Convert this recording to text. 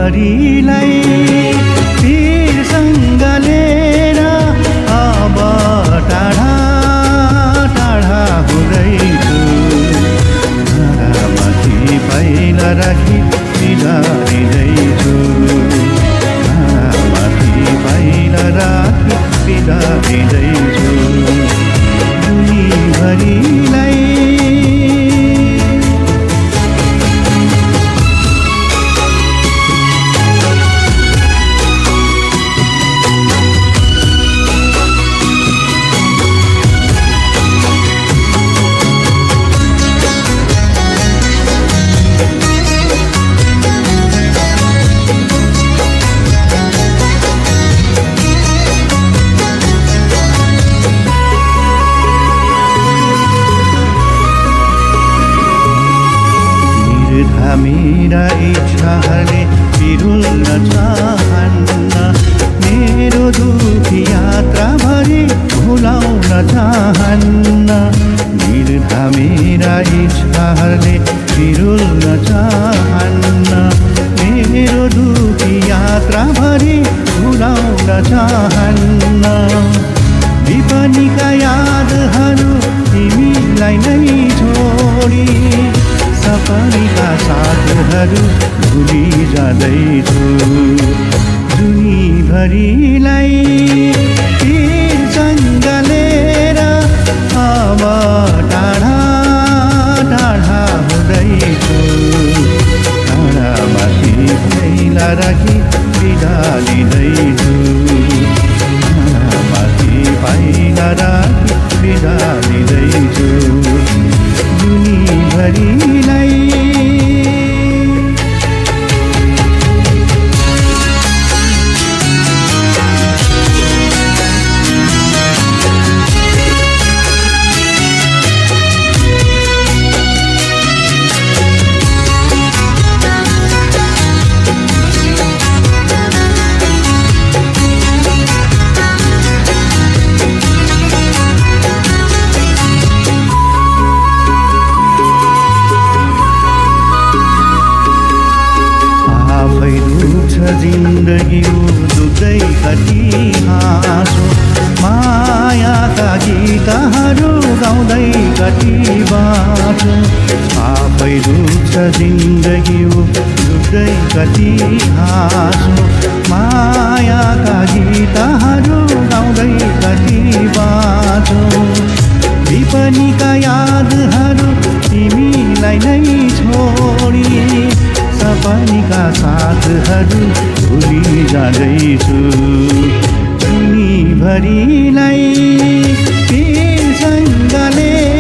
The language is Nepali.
भरिलाई पिरसँग लिएर अब टाढा टाढा हुँदैछु माथि पाइला राखी बिदा दिँदैछु माथि पाइला राखी बिदा दिँदैछु भरिलाई मेरा इच्छाले पिरुल्न चाहन्न मेरो दुखी यात्राभरि भुलाउन चाहन्न निर्धा मेरा इच्छाले पिरुल्न चाहन्न मेरो दुखी यात्राभरि भुलाउन चाहन्न विपनीका यादहरू तिमीलाई नै छोडी सपनीका साथहरू भुली जाँदैछु जुनीभरिलाई पिरसँग लिएर अब टाढा टाढा हुँदैछु टाढामाथि पाइला राखी बिदा लिँदैछु टाढामाथि पाइला राखी बिदा लिँदैछु जुनीभरिलाई जिन्दगी दुख्दै कति हाँसो मायाका गीतहरू गाउँदै कति बाँचो आफै दुख्छ जिन्दगी दुख्दै कति हाँसो मायाका गीतहरू गाउँदै कति बाँचो विपनीका यादहरू तिमीलाई नै छोडी सपनीका साथहरू भुली जाँदैछु जुनीभरिलाई पिरसँग लिएर